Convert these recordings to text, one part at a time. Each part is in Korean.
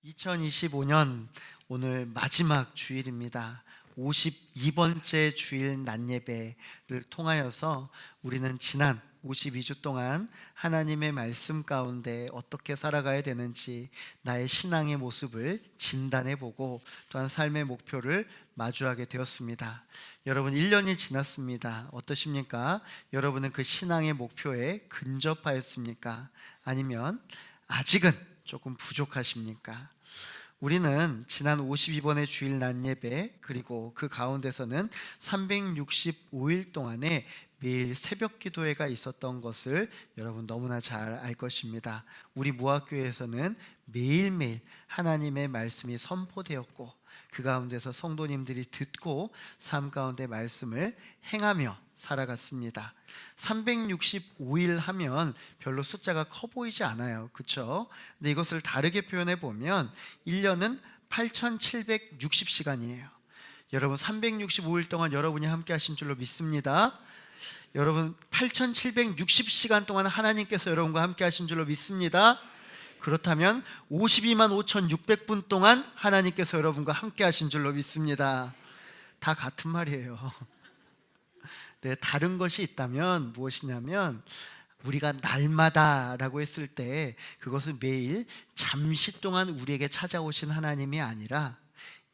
2025년 오늘 마지막 주일입니다. 52번째 주일 낮예배를 통하여서 우리는 지난 52주 동안 하나님의 말씀 가운데 어떻게 살아가야 되는지 나의 신앙의 모습을 진단해보고 또한 삶의 목표를 마주하게 되었습니다. 여러분 1년이 지났습니다. 어떠십니까? 여러분은 그 신앙의 목표에 근접하였습니까? 아니면 아직은 조금 부족하십니까? 우리는 지난 52번의 주일 낮예배 그리고 그 가운데서는 365일 동안에 매일 새벽 기도회가 있었던 것을 여러분 너무나 잘 알 것입니다. 우리 무학교에서는 매일매일 하나님의 말씀이 선포되었고 그 가운데서 성도님들이 듣고 삶 가운데 말씀을 행하며 살아갔습니다. 365일 하면 별로 숫자가 커 보이지 않아요. 그렇죠? 근데 이것을 다르게 표현해 보면 1년은 8760시간이에요. 여러분 365일 동안 여러분이 함께 하신 줄로 믿습니다. 여러분 8760시간 동안 하나님께서 여러분과 함께 하신 줄로 믿습니다. 그렇다면 52만 5600분 동안 하나님께서 여러분과 함께 하신 줄로 믿습니다. 다 같은 말이에요. 네, 다른 것이 있다면 무엇이냐면 우리가 날마다라고 했을 때 그것은 매일 잠시 동안 우리에게 찾아오신 하나님이 아니라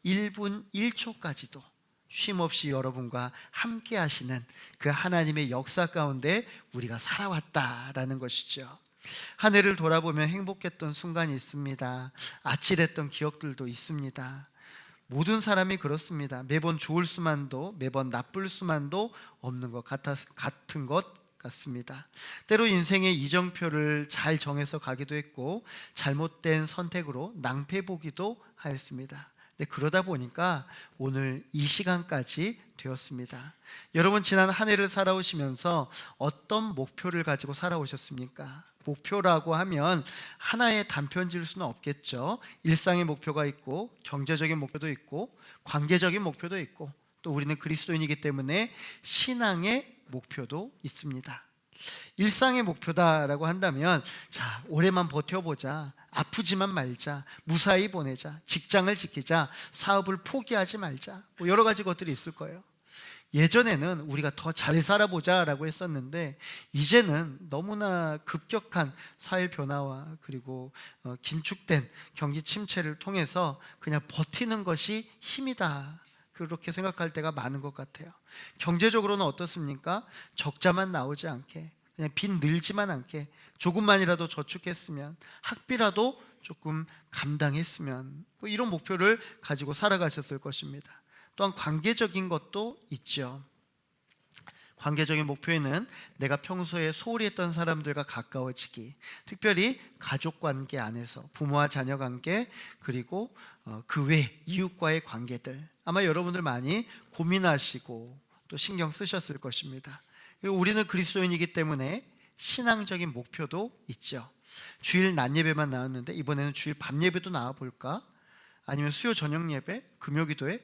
1분 1초까지도 쉼없이 여러분과 함께 하시는 그 하나님의 역사 가운데 우리가 살아왔다라는 것이죠. 한 해를 돌아보면 행복했던 순간이 있습니다. 아찔했던 기억들도 있습니다. 모든 사람이 그렇습니다. 매번 좋을 수만도 매번 나쁠 수만도 없는 것 같은 것 같습니다. 때로 인생의 이정표를 잘 정해서 가기도 했고 잘못된 선택으로 낭패 보기도 하였습니다. 그러다 보니까 오늘 이 시간까지 되었습니다. 여러분 지난 한 해를 살아오시면서 어떤 목표를 가지고 살아오셨습니까? 목표라고 하면 하나의 단편 지을 수는 없겠죠. 일상의 목표가 있고 경제적인 목표도 있고 관계적인 목표도 있고 또 우리는 그리스도인이기 때문에 신앙의 목표도 있습니다. 일상의 목표다라고 한다면 자, 올해만 버텨보자, 아프지만 말자, 무사히 보내자, 직장을 지키자, 사업을 포기하지 말자, 뭐 여러 가지 것들이 있을 거예요. 예전에는 우리가 더 잘 살아보자라고 했었는데 이제는 너무나 급격한 사회 변화와 그리고 긴축된 경기 침체를 통해서 그냥 버티는 것이 힘이다, 그렇게 생각할 때가 많은 것 같아요. 경제적으로는 어떻습니까? 적자만 나오지 않게, 그냥 빚 늘지만 않게, 조금만이라도 저축했으면, 학비라도 조금 감당했으면, 뭐 이런 목표를 가지고 살아가셨을 것입니다. 또한 관계적인 것도 있죠. 관계적인 목표에는 내가 평소에 소홀히 했던 사람들과 가까워지기, 특별히 가족 관계 안에서 부모와 자녀 관계, 그리고 그 외 이웃과의 관계들, 아마 여러분들 많이 고민하시고 또 신경 쓰셨을 것입니다. 그리고 우리는 그리스도인이기 때문에 신앙적인 목표도 있죠. 주일 낮 예배만 나왔는데 이번에는 주일 밤 예배도 나와볼까? 아니면 수요 저녁 예배, 금요 기도회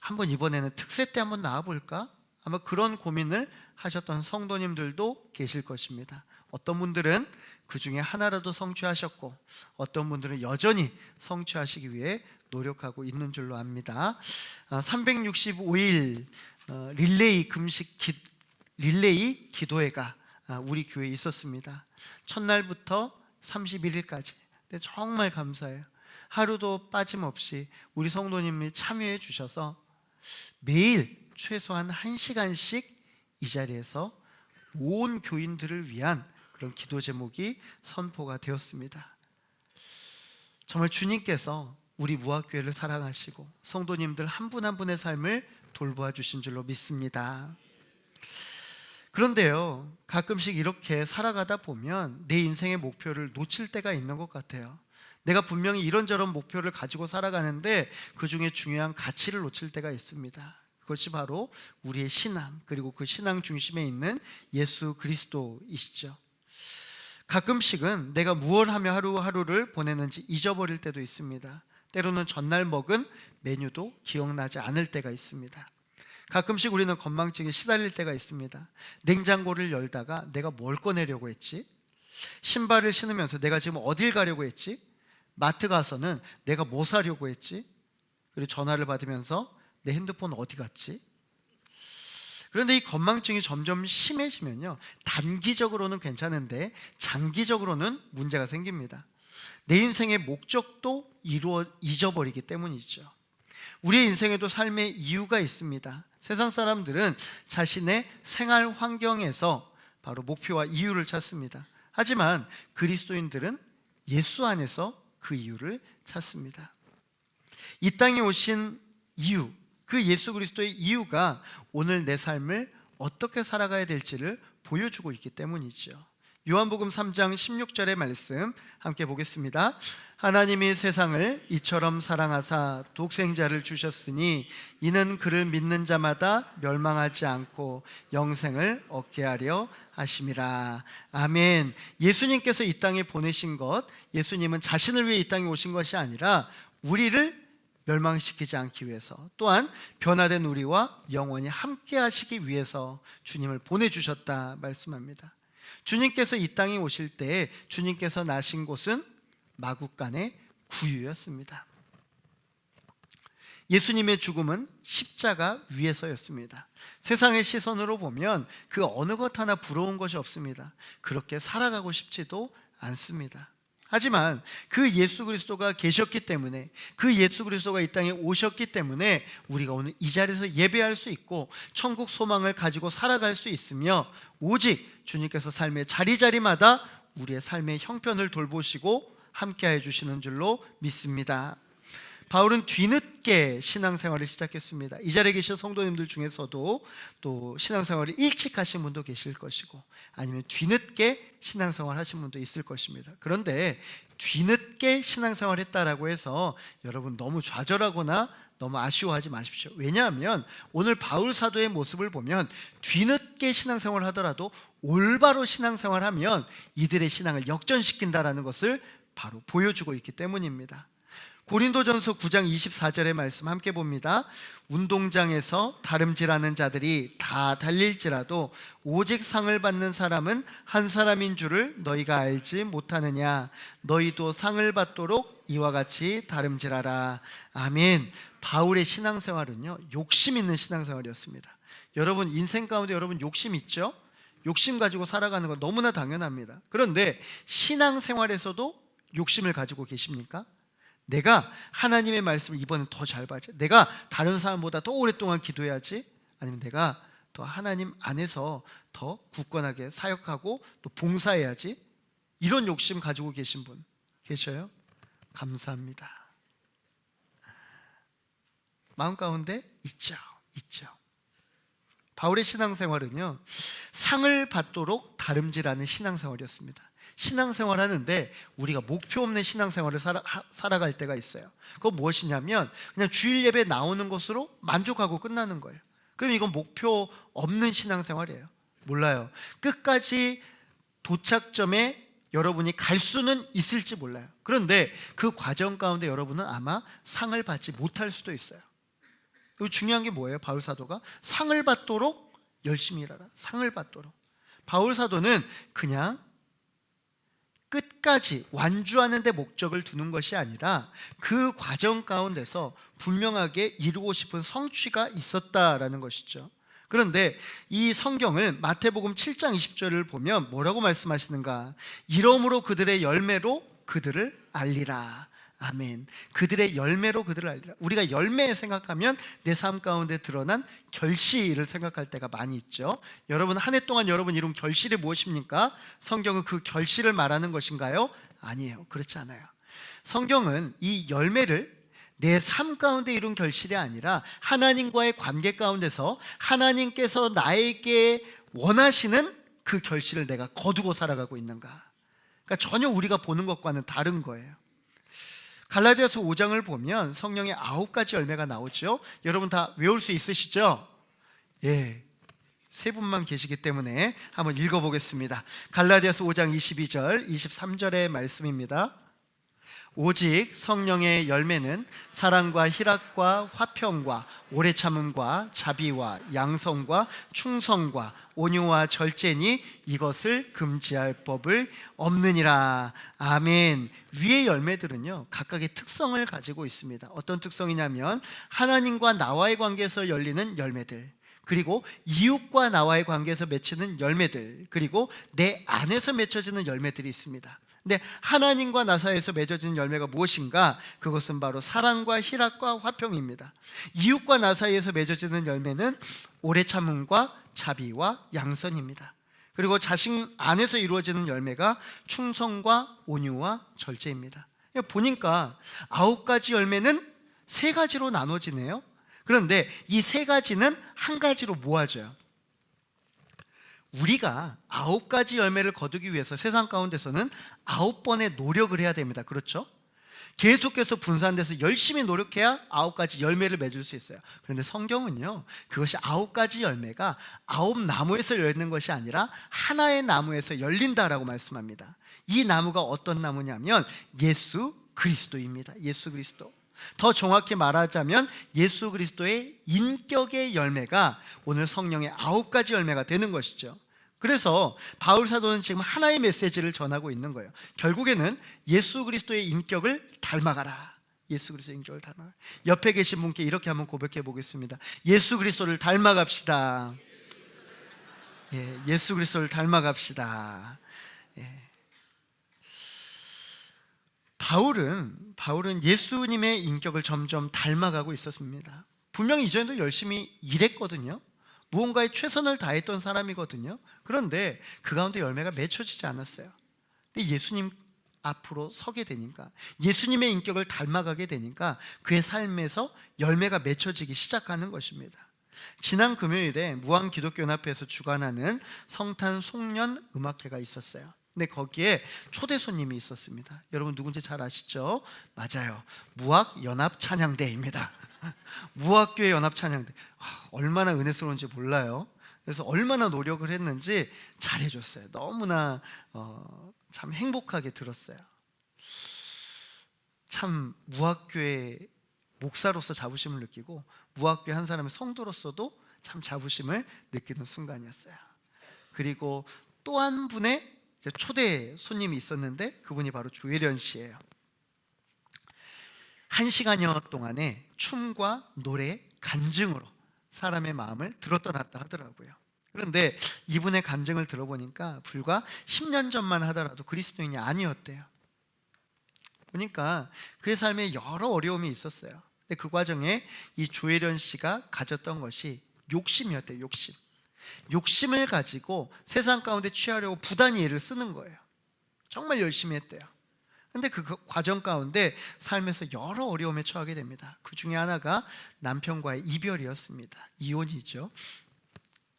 한번 이번에는 특세 때 한번 나와볼까? 아마 그런 고민을 하셨던 성도님들도 계실 것입니다. 어떤 분들은 그 중에 하나라도 성취하셨고 어떤 분들은 여전히 성취하시기 위해 노력하고 있는 줄로 압니다. 365일 릴레이 기도회가 우리 교회에 있었습니다. 첫날부터 31일까지. 정말 감사해요. 하루도 빠짐없이 우리 성도님이 참여해 주셔서 매일 최소한 1시간씩 이 자리에서 온 교인들을 위한 그런 기도 제목이 선포가 되었습니다. 정말 주님께서 우리 무학교회를 사랑하시고 성도님들 한 분 한 분의 삶을 돌보아 주신 줄로 믿습니다. 그런데요, 가끔씩 이렇게 살아가다 보면 내 인생의 목표를 놓칠 때가 있는 것 같아요. 내가 분명히 이런저런 목표를 가지고 살아가는데 그 중에 중요한 가치를 놓칠 때가 있습니다. 그것이 바로 우리의 신앙, 그리고 그 신앙 중심에 있는 예수 그리스도이시죠. 가끔씩은 내가 무엇을 하며 하루하루를 보내는지 잊어버릴 때도 있습니다. 때로는 전날 먹은 메뉴도 기억나지 않을 때가 있습니다. 가끔씩 우리는 건망증에 시달릴 때가 있습니다. 냉장고를 열다가 내가 뭘 꺼내려고 했지? 신발을 신으면서 내가 지금 어딜 가려고 했지? 마트 가서는 내가 뭐 사려고 했지? 그리고 전화를 받으면서 내 핸드폰 어디 갔지? 그런데 이 건망증이 점점 심해지면요, 단기적으로는 괜찮은데 장기적으로는 문제가 생깁니다. 내 인생의 목적도 잊어버리기 때문이죠. 우리의 인생에도 삶의 이유가 있습니다. 세상 사람들은 자신의 생활 환경에서 바로 목표와 이유를 찾습니다. 하지만 그리스도인들은 예수 안에서 그 이유를 찾습니다. 이 땅에 오신 이유, 그 예수 그리스도의 이유가 오늘 내 삶을 어떻게 살아가야 될지를 보여주고 있기 때문이죠. 요한복음 3장 16절의 말씀 함께 보겠습니다. 하나님이 세상을 이처럼 사랑하사 독생자를 주셨으니 이는 그를 믿는 자마다 멸망하지 않고 영생을 얻게 하려 하심이라. 아멘. 예수님께서 이 땅에 보내신 것, 예수님은 자신을 위해 이 땅에 오신 것이 아니라 우리를 멸망시키지 않기 위해서, 또한 변화된 우리와 영원히 함께 하시기 위해서 주님을 보내주셨다 말씀합니다. 주님께서 이 땅에 오실 때 주님께서 나신 곳은 마국간의 구유였습니다. 예수님의 죽음은 십자가 위에서였습니다. 세상의 시선으로 보면 그 어느 것 하나 부러운 것이 없습니다. 그렇게 살아가고 싶지도 않습니다. 하지만 그 예수 그리스도가 계셨기 때문에, 그 예수 그리스도가 이 땅에 오셨기 때문에 우리가 오늘 이 자리에서 예배할 수 있고 천국 소망을 가지고 살아갈 수 있으며, 오직 주님께서 삶의 자리자리마다 우리의 삶의 형편을 돌보시고 함께해 주시는 줄로 믿습니다. 바울은 뒤늦게 신앙생활을 시작했습니다. 이 자리에 계신 성도님들 중에서도 또 신앙생활을 일찍 하신 분도 계실 것이고, 아니면 뒤늦게 신앙생활 하신 분도 있을 것입니다. 그런데 뒤늦게 신앙생활 했다라고 해서 여러분 너무 좌절하거나 너무 아쉬워하지 마십시오. 왜냐하면 오늘 바울 사도의 모습을 보면 뒤늦게 신앙생활을 하더라도 올바로 신앙생활을 하면 이들의 신앙을 역전시킨다라는 것을 바로 보여주고 있기 때문입니다. 고린도전서 9장 24절의 말씀 함께 봅니다. 운동장에서 다름질하는 자들이 다 달릴지라도 오직 상을 받는 사람은 한 사람인 줄을 너희가 알지 못하느냐. 너희도 상을 받도록 이와 같이 다름질하라. 아멘. 바울의 신앙생활은요, 욕심 있는 신앙생활이었습니다. 여러분 인생 가운데 여러분 욕심 있죠? 욕심 가지고 살아가는 건 너무나 당연합니다. 그런데 신앙생활에서도 욕심을 가지고 계십니까? 내가 하나님의 말씀을 이번엔 더 잘 봐야지, 내가 다른 사람보다 더 오랫동안 기도해야지, 아니면 내가 더 하나님 안에서 더 굳건하게 사역하고 또 봉사해야지, 이런 욕심 가지고 계신 분 계셔요? 감사합니다. 마음 가운데 있죠. 바울의 신앙생활은요, 상을 받도록 다름질하는 신앙생활이었습니다. 신앙생활 하는데 우리가 목표 없는 신앙생활을 살아갈 때가 있어요. 그건 무엇이냐면 그냥 주일 예배 나오는 것으로 만족하고 끝나는 거예요. 그럼 이건 목표 없는 신앙생활이에요. 몰라요. 끝까지 도착점에 여러분이 갈 수는 있을지 몰라요. 그런데 그 과정 가운데 여러분은 아마 상을 받지 못할 수도 있어요. 그리고 중요한 게 뭐예요? 바울 사도가 상을 받도록 열심히 일하라. 상을 받도록. 바울 사도는 그냥 끝까지 완주하는 데 목적을 두는 것이 아니라 그 과정 가운데서 분명하게 이루고 싶은 성취가 있었다라는 것이죠. 그런데 이 성경을 마태복음 7장 20절을 보면 뭐라고 말씀하시는가? 이러므로 그들의 열매로 그들을 알리라. 아멘. 그들의 열매로 그들을 알리라. 우리가 열매 생각하면 내 삶 가운데 드러난 결실을 생각할 때가 많이 있죠. 여러분 한 해 동안 여러분 이룬 결실이 무엇입니까? 성경은 그 결실을 말하는 것인가요? 아니에요. 그렇지 않아요. 성경은 이 열매를 내 삶 가운데 이룬 결실이 아니라 하나님과의 관계 가운데서 하나님께서 나에게 원하시는 그 결실을 내가 거두고 살아가고 있는가. 그러니까 전혀 우리가 보는 것과는 다른 거예요. 갈라디아서 5장을 보면 성령의 9가지 열매가 나오죠. 여러분 다 외울 수 있으시죠? 예, 세 분만 계시기 때문에 한번 읽어보겠습니다. 갈라디아서 5장 22절 23절의 말씀입니다. 오직 성령의 열매는 사랑과 희락과 화평과 오래 참음과 자비와 양성과 충성과 온유와 절제니 이것을 금지할 법을 없느니라. 아멘. 위의 열매들은요 각각의 특성을 가지고 있습니다. 어떤 특성이냐면 하나님과 나와의 관계에서 열리는 열매들, 그리고 이웃과 나와의 관계에서 맺히는 열매들, 그리고 내 안에서 맺혀지는 열매들이 있습니다. 근데 하나님과 나 사이에서 맺어지는 열매가 무엇인가? 그것은 바로 사랑과 희락과 화평입니다. 이웃과 나 사이에서 맺어지는 열매는 오래 참음과 자비와 양선입니다. 그리고 자신 안에서 이루어지는 열매가 충성과 온유와 절제입니다. 보니까 9가지 열매는 3가지로 나눠지네요. 그런데 이 3가지는 한 가지로 모아져요. 우리가 9가지 열매를 거두기 위해서 세상 가운데서는 9번의 노력을 해야 됩니다. 그렇죠? 계속해서 분산돼서 열심히 노력해야 9가지 열매를 맺을 수 있어요. 그런데 성경은요 그것이 9가지 열매가 9나무에서 열리는 것이 아니라 하나의 나무에서 열린다라고 말씀합니다. 이 나무가 어떤 나무냐면 예수 그리스도입니다. 예수 그리스도. 더 정확히 말하자면 예수 그리스도의 인격의 열매가 오늘 성령의 9가지 열매가 되는 것이죠. 그래서 바울 사도는 지금 하나의 메시지를 전하고 있는 거예요. 결국에는 예수 그리스도의 인격을 닮아가라. 예수 그리스도의 인격을 닮아가라. 옆에 계신 분께 이렇게 한번 고백해 보겠습니다. 예수 그리스도를 닮아갑시다. 예수 그리스도를 닮아갑시다. 바울은 예수님의 인격을 점점 닮아가고 있었습니다. 분명히 이전에도 열심히 일했거든요. 무언가에 최선을 다했던 사람이거든요. 그런데 그 가운데 열매가 맺혀지지 않았어요. 근데 예수님 앞으로 서게 되니까, 예수님의 인격을 닮아가게 되니까 그의 삶에서 열매가 맺혀지기 시작하는 것입니다. 지난 금요일에 무한기독교연합회에서 주관하는 성탄 송년 음악회가 있었어요. 근데 거기에 초대 손님이 있었습니다. 여러분 누군지 잘 아시죠? 맞아요. 무학연합찬양대입니다. 무학교의 연합찬양대. 얼마나 은혜스러운지 몰라요. 그래서 얼마나 노력을 했는지 잘해줬어요. 너무나 참 행복하게 들었어요. 참 무학교의 목사로서 자부심을 느끼고 무학교의 한 사람의 성도로서도 참 자부심을 느끼는 순간이었어요. 그리고 또 한 분의 초대 손님이 있었는데 그분이 바로 조혜련 씨예요. 1시간여 동안에 춤과 노래, 간증으로 사람의 마음을 들었다 놨다 하더라고요. 그런데 이분의 간증을 들어보니까 불과 10년 전만 하더라도 그리스도인이 아니었대요. 보니까 그의 삶에 여러 어려움이 있었어요. 근데 그 과정에 이 조혜련 씨가 가졌던 것이 욕심이었대요. 욕심을 가지고 세상 가운데 취하려고 부단히 애를 쓰는 거예요. 정말 열심히 했대요. 근데 그 과정 가운데 삶에서 여러 어려움에 처하게 됩니다. 그 중에 하나가 남편과의 이별이었습니다. 이혼이죠.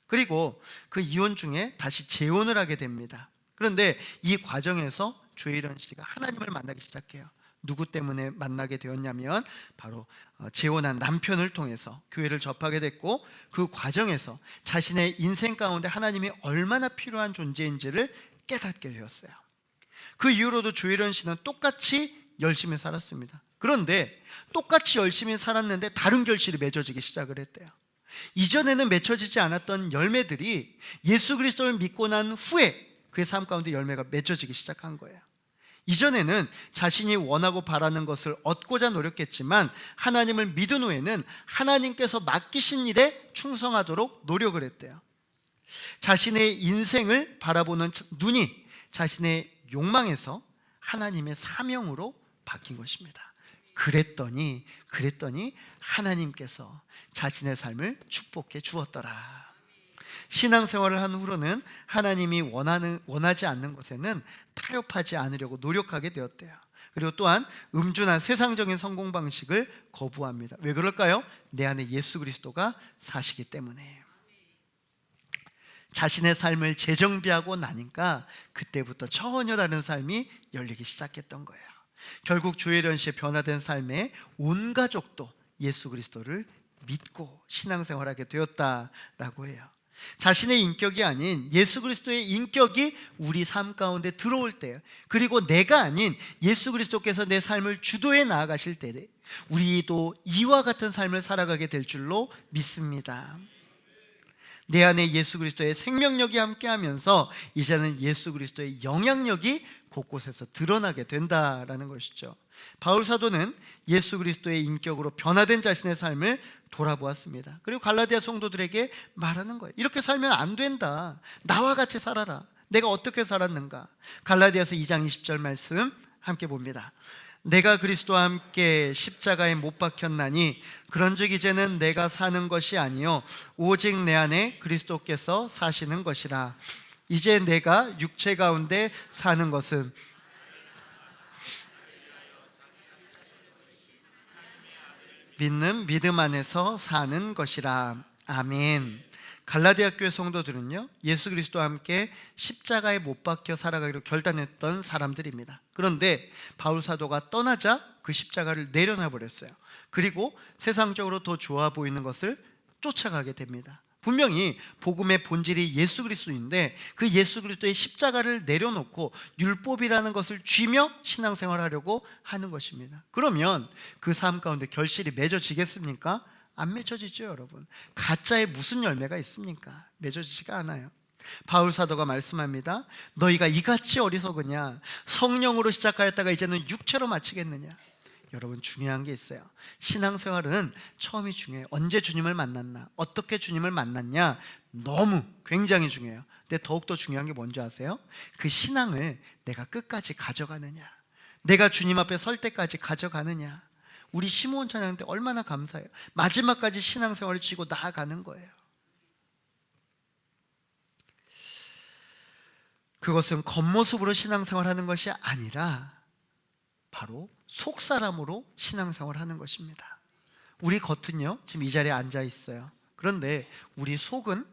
그리고 그 이혼 중에 다시 재혼을 하게 됩니다. 그런데 이 과정에서 조혜련 씨가 하나님을 만나기 시작해요. 누구 때문에 만나게 되었냐면 바로 재혼한 남편을 통해서 교회를 접하게 됐고, 그 과정에서 자신의 인생 가운데 하나님이 얼마나 필요한 존재인지를 깨닫게 되었어요. 그 이후로도 조혜련 씨는 똑같이 열심히 살았습니다. 그런데 똑같이 열심히 살았는데 다른 결실이 맺어지기 시작을 했대요. 이전에는 맺혀지지 않았던 열매들이 예수 그리스도를 믿고 난 후에 그의 삶 가운데 열매가 맺어지기 시작한 거예요. 이전에는 자신이 원하고 바라는 것을 얻고자 노력했지만 하나님을 믿은 후에는 하나님께서 맡기신 일에 충성하도록 노력을 했대요. 자신의 인생을 바라보는 눈이 자신의 욕망에서 하나님의 사명으로 바뀐 것입니다. 그랬더니 하나님께서 자신의 삶을 축복해 주었더라. 신앙생활을 한 후로는 하나님이 원하지 않는 것에는 타협하지 않으려고 노력하게 되었대요. 그리고 또한 음주나 세상적인 성공 방식을 거부합니다. 왜 그럴까요? 내 안에 예수 그리스도가 사시기 때문에. 자신의 삶을 재정비하고 나니까 그때부터 전혀 다른 삶이 열리기 시작했던 거예요. 결국 조혜련 씨의 변화된 삶에 온 가족도 예수 그리스도를 믿고 신앙생활하게 되었다라고 해요. 자신의 인격이 아닌 예수 그리스도의 인격이 우리 삶 가운데 들어올 때, 그리고 내가 아닌 예수 그리스도께서 내 삶을 주도해 나아가실 때 우리도 이와 같은 삶을 살아가게 될 줄로 믿습니다. 내 안에 예수 그리스도의 생명력이 함께하면서 이제는 예수 그리스도의 영향력이 곳곳에서 드러나게 된다라는 것이죠. 바울 사도는 예수 그리스도의 인격으로 변화된 자신의 삶을 돌아보았습니다. 그리고 갈라디아 성도들에게 말하는 거예요. 이렇게 살면 안 된다. 나와 같이 살아라. 내가 어떻게 살았는가? 갈라디아서 2장 20절 말씀 함께 봅니다. 내가 그리스도와 함께 십자가에 못 박혔나니 그런즉 이제는 내가 사는 것이 아니요 오직 내 안에 그리스도께서 사시는 것이라. 이제 내가 육체 가운데 사는 것은 믿는 믿음 안에서 사는 것이라. 아멘. 갈라디아 교회 성도들은요, 예수 그리스도와 함께 십자가에 못 박혀 살아가기로 결단했던 사람들입니다. 그런데 바울 사도가 떠나자 그 십자가를 내려놔 버렸어요. 그리고 세상적으로 더 좋아 보이는 것을 쫓아가게 됩니다. 분명히 복음의 본질이 예수 그리스도인데 그 예수 그리스도의 십자가를 내려놓고 율법이라는 것을 쥐며 신앙생활을 하려고 하는 것입니다. 그러면 그 삶 가운데 결실이 맺어지겠습니까? 안 맺어지죠, 여러분. 가짜에 무슨 열매가 있습니까? 맺어지지가 않아요. 바울 사도가 말씀합니다. 너희가 이같이 어리석으냐? 성령으로 시작하였다가 이제는 육체로 마치겠느냐? 여러분, 중요한 게 있어요. 신앙생활은 처음이 중요해요. 언제 주님을 만났나? 어떻게 주님을 만났냐? 너무 굉장히 중요해요. 근데 더욱더 중요한 게 뭔지 아세요? 그 신앙을 내가 끝까지 가져가느냐, 내가 주님 앞에 설 때까지 가져가느냐. 우리 시므온 찬양 때 얼마나 감사해요. 마지막까지 신앙생활을 지고 나아가는 거예요. 그것은 겉모습으로 신앙생활하는 것이 아니라 바로 속사람으로 신앙생활하는 것입니다. 우리 겉은요, 지금 이 자리에 앉아 있어요. 그런데 우리 속은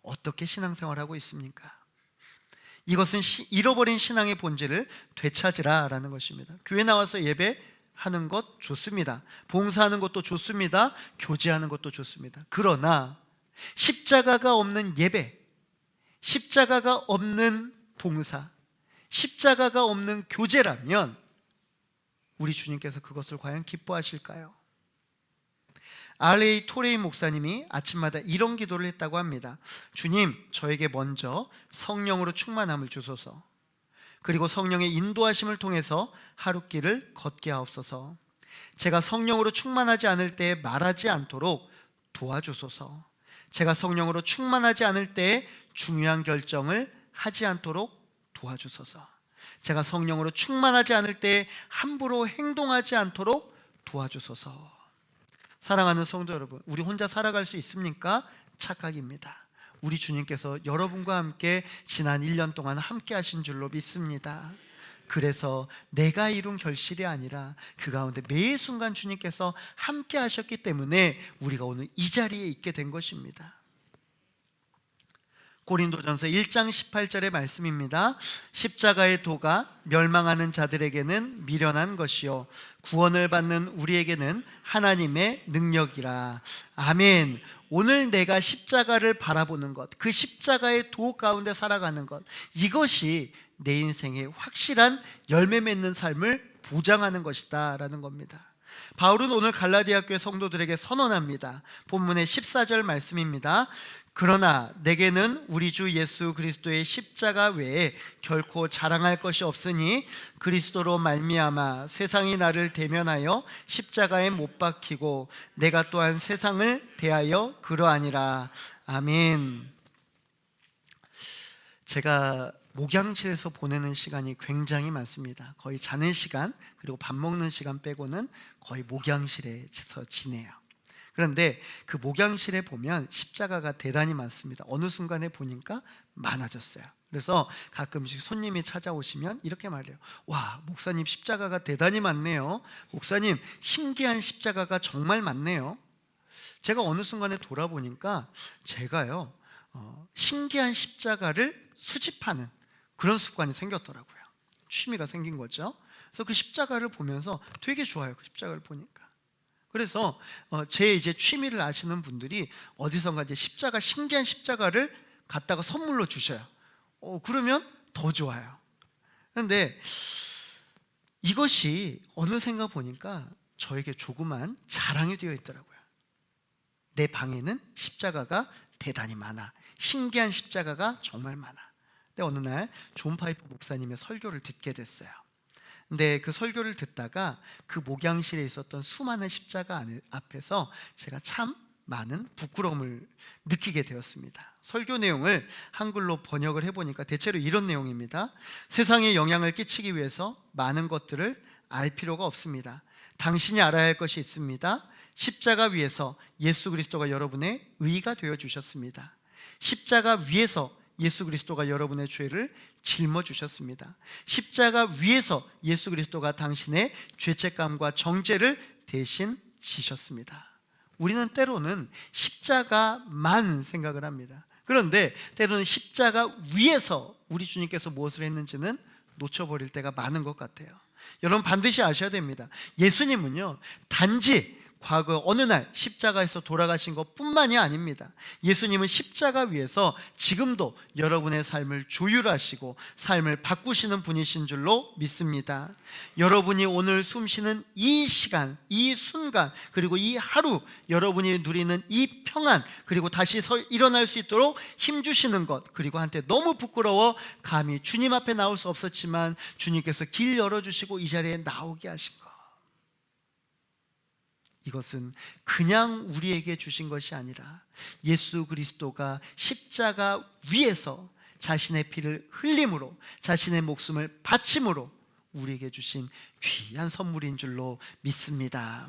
어떻게 신앙생활하고 있습니까? 이것은 잃어버린 신앙의 본질을 되찾으라라는 것입니다. 교회 나와서 예배하는 것 좋습니다. 봉사하는 것도 좋습니다. 교제하는 것도 좋습니다. 그러나 십자가가 없는 예배, 십자가가 없는 봉사, 십자가가 없는 교제라면 우리 주님께서 그것을 과연 기뻐하실까요? R.A. 토레이 목사님이 아침마다 이런 기도를 했다고 합니다. 주님, 저에게 먼저 성령으로 충만함을 주소서. 그리고 성령의 인도하심을 통해서 하루길을 걷게 하옵소서. 제가 성령으로 충만하지 않을 때에 말하지 않도록 도와주소서. 제가 성령으로 충만하지 않을 때에 중요한 결정을 하지 않도록 도와주소서. 제가 성령으로 충만하지 않을 때 함부로 행동하지 않도록 도와주소서. 사랑하는 성도 여러분, 우리 혼자 살아갈 수 있습니까? 착각입니다. 우리 주님께서 여러분과 함께 지난 1년 동안 함께 하신 줄로 믿습니다. 그래서 내가 이룬 결실이 아니라 그 가운데 매 순간 주님께서 함께 하셨기 때문에 우리가 오늘 이 자리에 있게 된 것입니다. 고린도전서 1장 18절의 말씀입니다. 십자가의 도가 멸망하는 자들에게는 미련한 것이요 구원을 받는 우리에게는 하나님의 능력이라. 아멘. 오늘 내가 십자가를 바라보는 것, 그 십자가의 도 가운데 살아가는 것, 이것이 내 인생의 확실한 열매 맺는 삶을 보장하는 것이다 라는 겁니다. 바울은 오늘 갈라디아 교회 성도들에게 선언합니다. 본문의 14절 말씀입니다. 그러나 내게는 우리 주 예수 그리스도의 십자가 외에 결코 자랑할 것이 없으니 그리스도로 말미암아 세상이 나를 대면하여 십자가에 못 박히고 내가 또한 세상을 대하여 그러하니라. 아멘. 제가 목양실에서 보내는 시간이 굉장히 많습니다. 거의 자는 시간 그리고 밥 먹는 시간 빼고는 거의 목양실에서 지내요. 그런데 그 목양실에 보면 십자가가 대단히 많습니다. 어느 순간에 보니까 많아졌어요. 그래서 가끔씩 손님이 찾아오시면 이렇게 말해요. 와, 목사님 십자가가 대단히 많네요. 목사님 신기한 십자가가 정말 많네요. 제가 어느 순간에 돌아보니까 제가요 신기한 십자가를 수집하는 그런 습관이 생겼더라고요. 취미가 생긴 거죠. 그래서 그 십자가를 보면서 되게 좋아요. 그 십자가를 보니까. 그래서 제 이제 취미를 아시는 분들이 어디선가 이제 십자가, 신기한 십자가를 갖다가 선물로 주셔요. 그러면 더 좋아요. 그런데 이것이 어느샌가 보니까 저에게 조그만 자랑이 되어 있더라고요. 내 방에는 십자가가 대단히 많아. 신기한 십자가가 정말 많아. 근데 어느 날 존 파이프 목사님의 설교를 듣게 됐어요. 근데 그 설교를 듣다가 그 목양실에 있었던 수많은 십자가 앞에서 제가 참 많은 부끄러움을 느끼게 되었습니다. 설교 내용을 한글로 번역을 해보니까 대체로 이런 내용입니다. 세상에 영향을 끼치기 위해서 많은 것들을 알 필요가 없습니다. 당신이 알아야 할 것이 있습니다. 십자가 위에서 예수 그리스도가 여러분의 의가 되어 주셨습니다. 십자가 위에서 예수 그리스도가 여러분의 죄를 짊어주셨습니다. 십자가 위에서 예수 그리스도가 당신의 죄책감과 정죄를 대신 지셨습니다. 우리는 때로는 십자가만 생각을 합니다. 그런데 때로는 십자가 위에서 우리 주님께서 무엇을 했는지는 놓쳐버릴 때가 많은 것 같아요. 여러분 반드시 아셔야 됩니다. 예수님은요, 단지 과거 어느 날 십자가에서 돌아가신 것뿐만이 아닙니다. 예수님은 십자가 위에서 지금도 여러분의 삶을 조율하시고 삶을 바꾸시는 분이신 줄로 믿습니다. 여러분이 오늘 숨쉬는 이 시간, 이 순간, 그리고 이 하루, 여러분이 누리는 이 평안, 그리고 다시 일어날 수 있도록 힘주시는 것, 그리고 한때 너무 부끄러워 감히 주님 앞에 나올 수 없었지만 주님께서 길 열어주시고 이 자리에 나오게 하신 것, 이것은 그냥 우리에게 주신 것이 아니라 예수 그리스도가 십자가 위에서 자신의 피를 흘림으로, 자신의 목숨을 바침으로 우리에게 주신 귀한 선물인 줄로 믿습니다.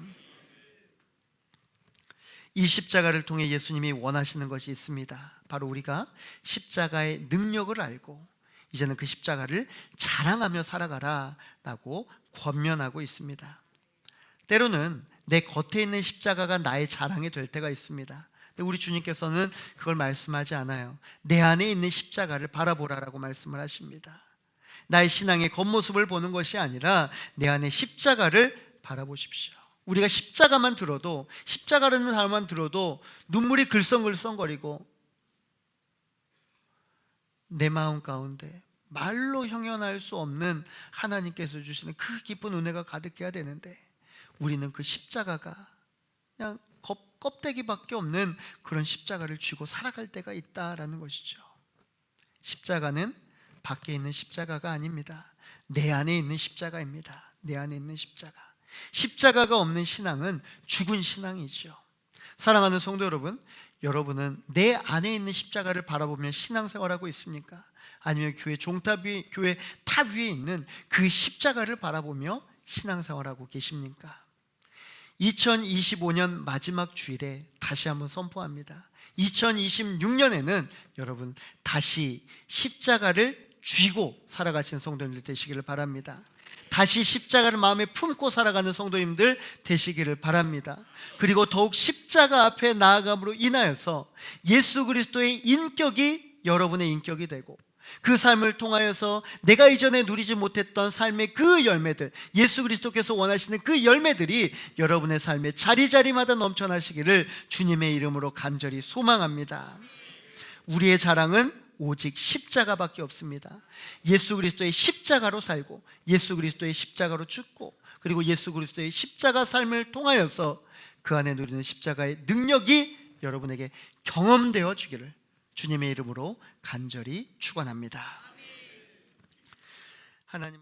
이 십자가를 통해 예수님이 원하시는 것이 있습니다. 바로 우리가 십자가의 능력을 알고 이제는 그 십자가를 자랑하며 살아가라 라고 권면하고 있습니다. 때로는 내 겉에 있는 십자가가 나의 자랑이 될 때가 있습니다. 근데 우리 주님께서는 그걸 말씀하지 않아요. 내 안에 있는 십자가를 바라보라라고 말씀을 하십니다. 나의 신앙의 겉모습을 보는 것이 아니라 내 안에 십자가를 바라보십시오. 우리가 십자가만 들어도, 십자가라는 단어만 들어도 눈물이 글썽글썽거리고 내 마음 가운데 말로 형용할 수 없는 하나님께서 주시는 그 기쁜 은혜가 가득해야 되는데 우리는 그 십자가가 그냥 껍데기밖에 없는 그런 십자가를 쥐고 살아갈 때가 있다라는 것이죠. 십자가는 밖에 있는 십자가가 아닙니다. 내 안에 있는 십자가입니다. 내 안에 있는 십자가. 십자가가 없는 신앙은 죽은 신앙이죠. 사랑하는 성도 여러분, 여러분은 내 안에 있는 십자가를 바라보며 신앙생활하고 있습니까? 아니면 교회 종탑 위, 교회 탑 위에 있는 그 십자가를 바라보며 신앙생활하고 계십니까? 2025년 마지막 주일에 다시 한번 선포합니다. 2026년에는 여러분 다시 십자가를 쥐고 살아가신 성도님들 되시기를 바랍니다. 다시 십자가를 마음에 품고 살아가는 성도님들 되시기를 바랍니다. 그리고 더욱 십자가 앞에 나아감으로 인하여서 예수 그리스도의 인격이 여러분의 인격이 되고 그 삶을 통하여서 내가 이전에 누리지 못했던 삶의 그 열매들, 예수 그리스도께서 원하시는 그 열매들이 여러분의 삶의 자리자리마다 넘쳐나시기를 주님의 이름으로 간절히 소망합니다. 우리의 자랑은 오직 십자가밖에 없습니다. 예수 그리스도의 십자가로 살고 예수 그리스도의 십자가로 죽고 그리고 예수 그리스도의 십자가 삶을 통하여서 그 안에 누리는 십자가의 능력이 여러분에게 경험되어 주기를 주님의 이름으로 간절히 축원합니다. 하나님